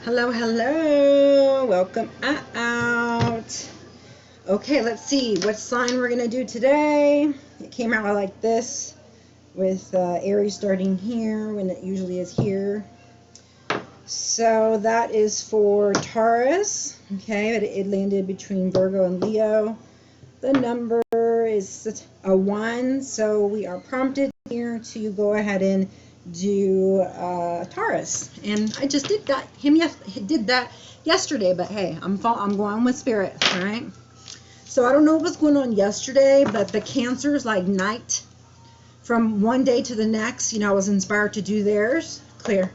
Hello, hello. Welcome out. Okay, let's see what sign we're going to do today. It came out like this with Aries starting here when it usually is here. So that is for Taurus. Okay, it landed between Virgo and Leo. The number is a 1, so we are prompted here to go ahead and do Taurus, and I just did that. Did that yesterday, but hey, I'm going with spirit, all right? So I don't know what's going on yesterday, but the Cancers like night from one day to the next. I was inspired to do theirs clear,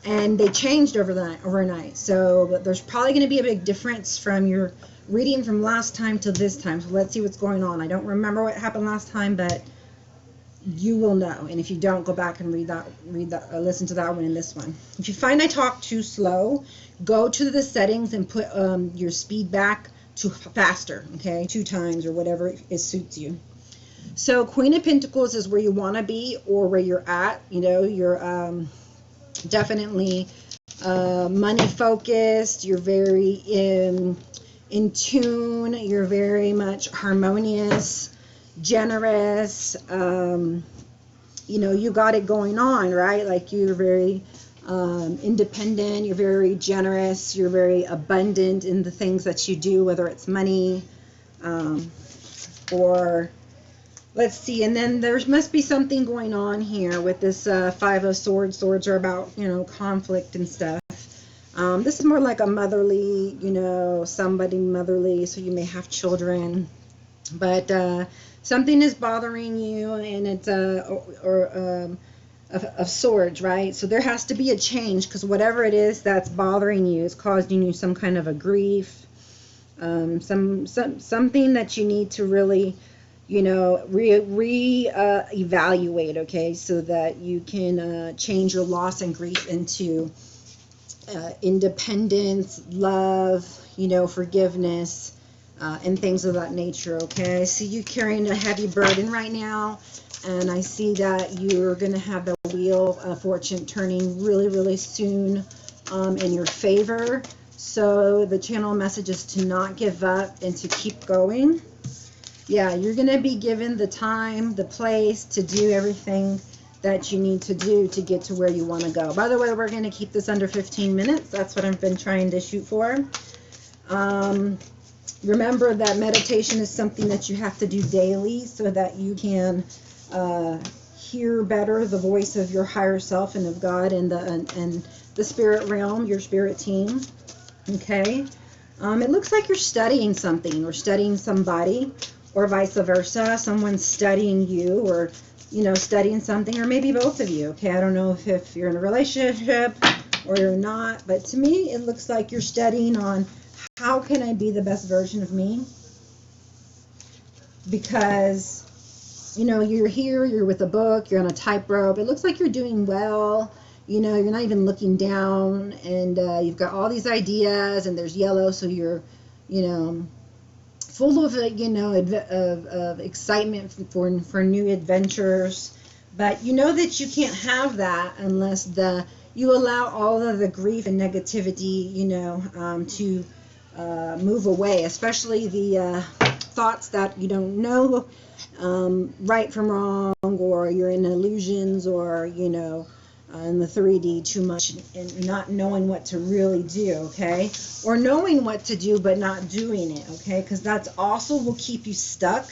and they changed overnight. So there's probably going to be a big difference from your reading from last time to this time. So let's see what's going on. I don't remember what happened last time, but you will know. And if you don't, go back and listen to that one and this one. If you find I talk too slow, go to the settings and put your speed back to faster, okay, 2 times or whatever it suits you. So Queen of Pentacles is where you want to be or where you're at. You're definitely money focused. You're very in tune. You're very much harmonious, generous. You got it going on, right? Like you're very independent, you're very generous, you're very abundant in the things that you do, whether it's money or let's see. And then there must be something going on here with this 5 of Swords. Swords are about conflict and stuff. This is more like a motherly, somebody motherly, so you may have children, but something is bothering you, and it's of Swords, right? So there has to be a change, because whatever it is that's bothering you is causing you some kind of a grief, something that you need to really, evaluate, okay, so that you can change your loss and grief into independence, love, forgiveness, and things of that nature, okay? I see you carrying a heavy burden right now, and I see that you're going to have the wheel of fortune turning really, really soon in your favor. So the channel message is to not give up and to keep going. Yeah, you're going to be given the time, the place to do everything that you need to do to get to where you want to go. By the way, we're going to keep this under 15 minutes. That's what I've been trying to shoot for. Remember that meditation is something that you have to do daily so that you can hear better the voice of your higher self and of God and the spirit realm, your spirit team. Okay? It looks like you're studying something or studying somebody, or vice versa. Someone's studying you, or studying something, or maybe both of you. Okay, I don't know if you're in a relationship or you're not, but to me it looks like you're studying on how can I be the best version of me, because you're here, you're with a book, you're on a tightrope. It looks like you're doing well. You're not even looking down, and you've got all these ideas, and there's yellow, so you're full of of excitement for new adventures. But that you can't have that unless you allow all of the grief and negativity to move away, especially the thoughts that you don't know right from wrong, or you're in illusions, or in the 3D too much and not knowing what to really do, okay? Or knowing what to do but not doing it, okay? Because that's also will keep you stuck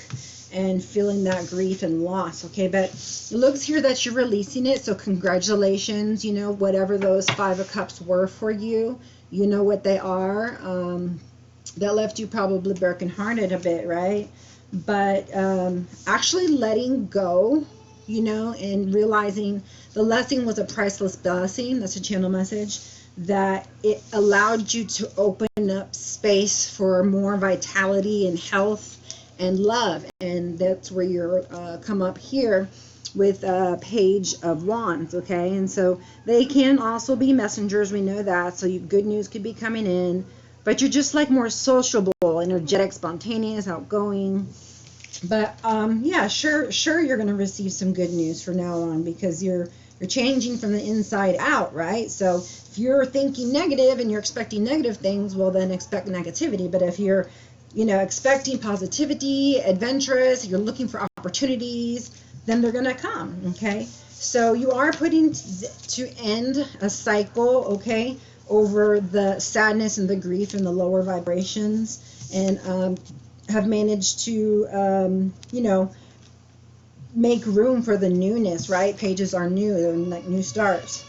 and feeling that grief and loss, okay? But it looks here that you're releasing it, so congratulations. Whatever those 5 of Cups were for you, you know what they are. That left you probably brokenhearted a bit, right? But actually letting go, and realizing the lesson was a priceless blessing. That's a channel message, that it allowed you to open up space for more vitality and health and love. And that's where you're come up here with a Page of Wands, okay? And so they can also be messengers, we know that. So good news could be coming in, but you're just like more sociable, energetic, spontaneous, outgoing. But yeah, sure you're going to receive some good news from now on, because you're You're changing from the inside out, right? So if you're thinking negative and you're expecting negative things, well, then expect negativity. But if you're, expecting positivity, adventurous, you're looking for opportunities, then they're going to come, okay? So you are putting to end a cycle, okay, over the sadness and the grief and the lower vibrations, and have managed to, make room for the newness, right? Pages are new, they're like new starts.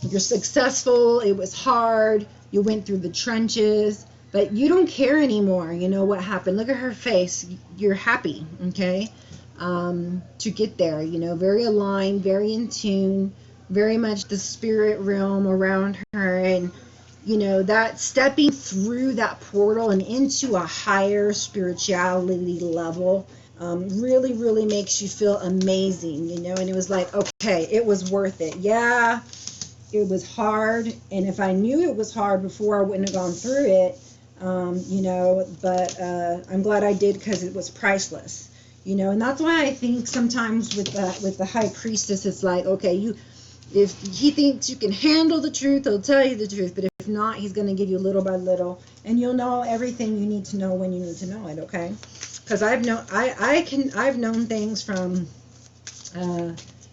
You're successful, it was hard, you went through the trenches, but you don't care anymore. You know what happened? Look at her face. You're happy, okay, to get there, very aligned, very in tune, very much the spirit realm around her, and that stepping through that portal and into a higher spirituality level really, really makes you feel amazing, and it was like, okay, it was worth it. Yeah, it was hard, and if I knew it was hard before, I wouldn't have gone through it, but I'm glad I did, because it was priceless, and that's why I think sometimes with the high priestess, it's like, okay, if he thinks you can handle the truth, he'll tell you the truth, but if not, he's going to give you little by little, and you'll know everything you need to know when you need to know it, okay? Because I've known things from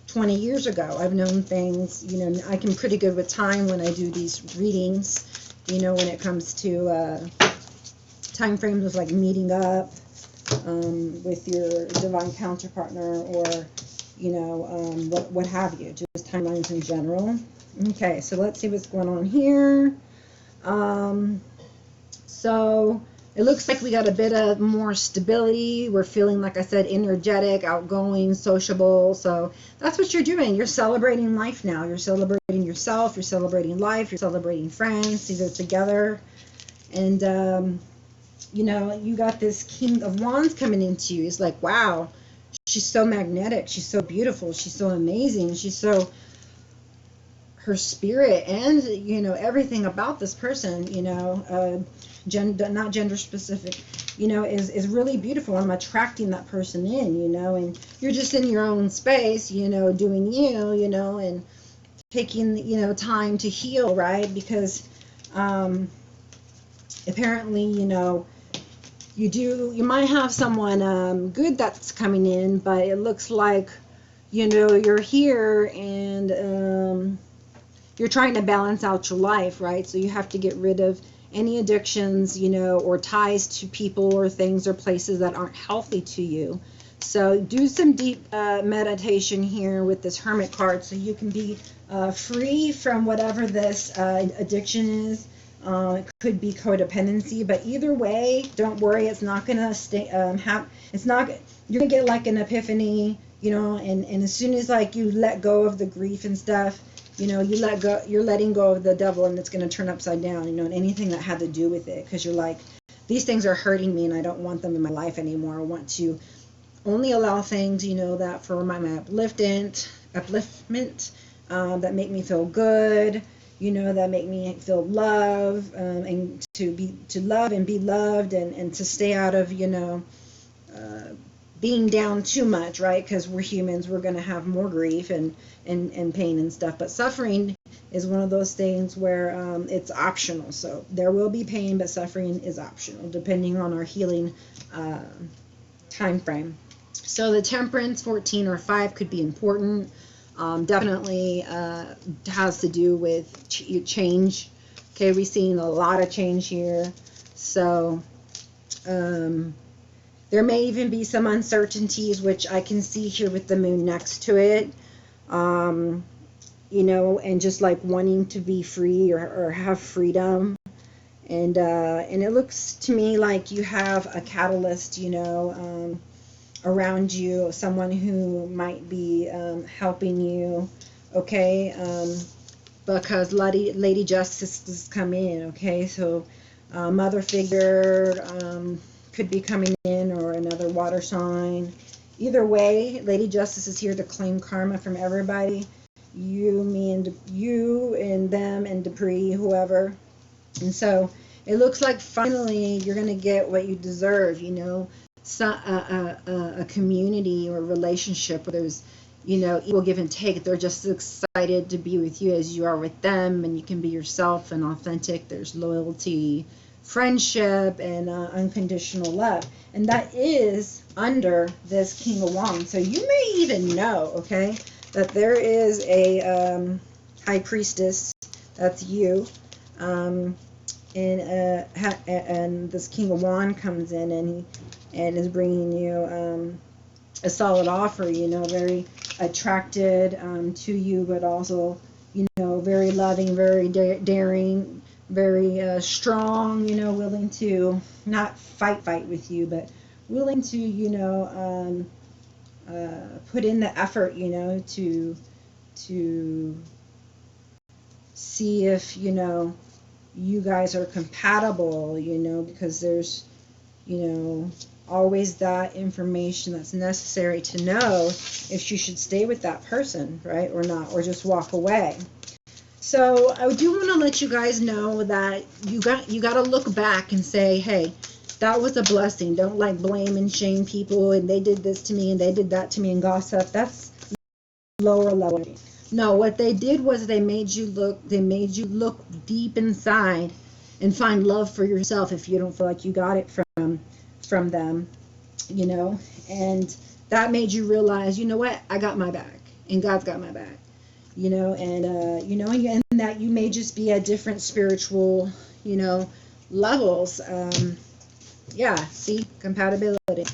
20 years ago. I've known things, I can pretty good with time when I do these readings, when it comes to time frames of like meeting up with your divine counterpartner, or what have you, just timelines in general. Okay, so let's see what's going on here. So it looks like we got a bit of more stability. We're feeling, like I said, energetic, outgoing, sociable. So that's what you're doing. You're celebrating life now. You're celebrating yourself. You're celebrating life. You're celebrating friends, either together. And, you got this King of Wands coming into you. It's like, wow, she's so magnetic. She's so beautiful. She's so amazing. She's so... her spirit and, everything about this person, not gender specific, is really beautiful. I'm attracting that person in, and you're just in your own space, doing you, and taking, time to heal, right? Because apparently, you might have someone good that's coming in, but it looks like, you're here and you're trying to balance out your life, right? So you have to get rid of any addictions, or ties to people or things or places that aren't healthy to you. So do some deep meditation here with this Hermit card, so you can be free from whatever this addiction is. It could be codependency, but either way, don't worry. It's not gonna stay. You're gonna get like an epiphany, and as soon as like you let go of the grief and stuff, you're letting go of the devil, and it's going to turn upside down, and anything that had to do with it, because you're like, these things are hurting me and I don't want them in my life anymore. I want to only allow things, that for my upliftment, that make me feel good, that make me feel love, and to love and be loved, and to stay out of, being down too much, right? Because we're humans, we're going to have more grief and pain and stuff. But suffering is one of those things where it's optional. So there will be pain, but suffering is optional, depending on our healing time frame. So the Temperance 14 or 5 could be important. Definitely has to do with change. Okay, we're seeing a lot of change here. So there may even be some uncertainties, which I can see here with the moon next to it, and just like wanting to be free or have freedom. And it looks to me like you have a catalyst, around you, someone who might be helping you, okay, because Lady Justice has come in, okay, so mother figure could be coming in, or another water sign. Either way, Lady Justice is here to claim karma from everybody, you, me, and you, and them, and Dupree, whoever. And so it looks like finally you're going to get what you deserve, a community or relationship where there's equal give and take. They're just excited to be with you as you are with them, and you can be yourself and authentic. There's loyalty, friendship, and unconditional love. And that is under this King of Wands. So you may even know, okay, that there is a High Priestess. That's you. And this King of Wands comes in and is bringing you a solid offer, very attracted to you, but also, very loving, very daring, very strong, willing to not fight with you, but willing to, put in the effort, to see if, you guys are compatible, because there's, always that information that's necessary to know if you should stay with that person, right, or not, or just walk away. So I do want to let you guys know that you got to look back and say, hey, that was a blessing. Don't blame and shame people, and they did this to me and they did that to me, and gossip. That's lower level. No, what they did was they made you look deep inside and find love for yourself if you don't feel like you got it from them, and that made you realize, what, I got my back and God's got my back, and that you may just be at different spiritual, levels. Yeah, see, compatibility.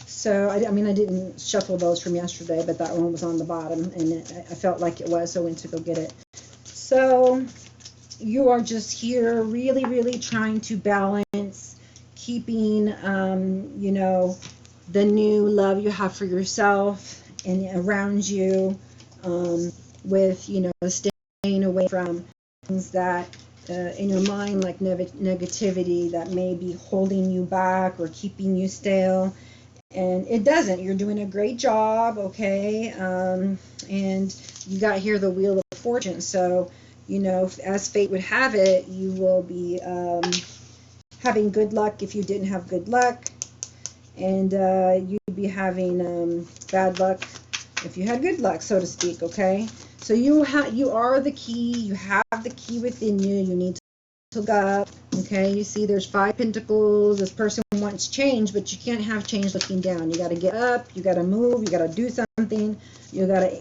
So I didn't shuffle those from yesterday, but that one was on the bottom and I felt like it was, so I went to go get it. So you are just here really, really trying to balance keeping, the new love you have for yourself and around you, with, staying away from things that in your mind, like negativity that may be holding you back or keeping you stale. And it doesn't. You're doing a great job, okay? And you got here the Wheel of Fortune. So, as fate would have it, you will be having good luck if you didn't have good luck, and you'd be having bad luck if you had good luck, so to speak, okay? So you are the key. You have the key within you. You need to look up, okay? You see there's 5 pentacles. This person wants change, but you can't have change looking down. You got to get up. You got to move. You got to do something. You got to,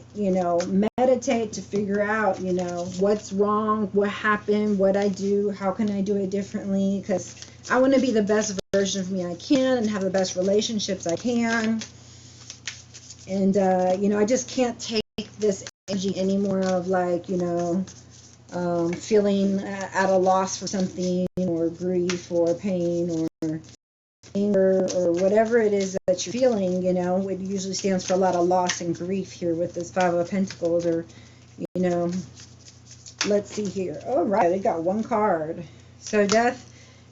meditate to figure out, what's wrong, what happened, what I do, how can I do it differently, because I want to be the best version of me I can and have the best relationships I can. And, I just can't take this energy anymore of feeling at a loss for something, or grief or pain or anger or whatever it is that you're feeling. It usually stands for a lot of loss and grief here with this 5 of Pentacles, or, let's see here. All right, we got one card. So death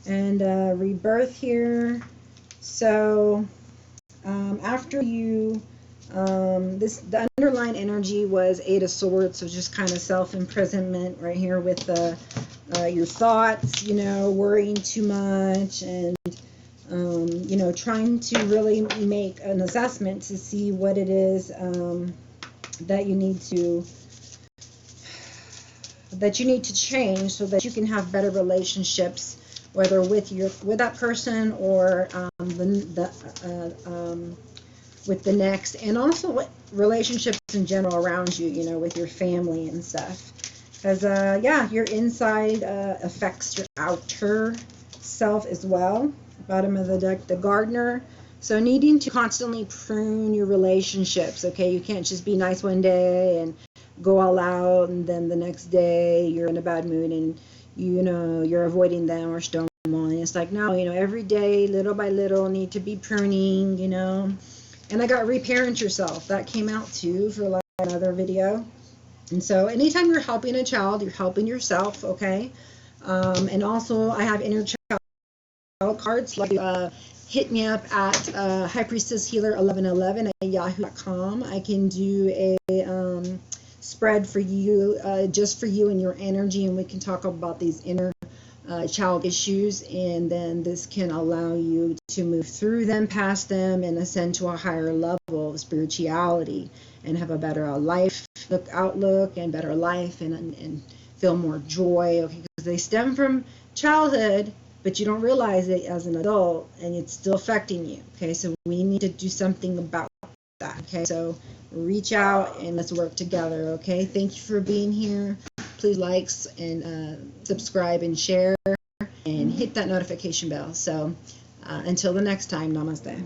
and rebirth here. So after you, the underlying energy was 8 of Swords, so just kind of self-imprisonment right here with your thoughts, worrying too much, and trying to really make an assessment to see what it is that you need to change so that you can have better relationships, whether with that person or with the next, and also relationships in general around you, with your family and stuff. Because your inside affects your outer self as well. Bottom of the deck, the Gardener. So needing to constantly prune your relationships, okay? You can't just be nice one day and go all out, and then the next day you're in a bad mood and you're avoiding them or stonewalling. It's like, no, every day, little by little, need to be pruning, And I got reparent yourself. That came out too for another video. And so anytime you're helping a child, you're helping yourself, okay? And also I have inner child cards. Hit me up at High Priestess Healer 1111 at yahoo.com. I can do a spread for you, just for you and your energy, and we can talk about these inner child issues, and then this can allow you to move through them, past them, and ascend to a higher level of spirituality and have a better life outlook and better life, and feel more joy, okay, because they stem from childhood, but you don't realize it as an adult, and it's still affecting you, okay? So we need to do something about that, okay? So reach out and let's work together, okay? Thank you for being here. Please like and subscribe and share and hit that notification bell. So until the next time, namaste.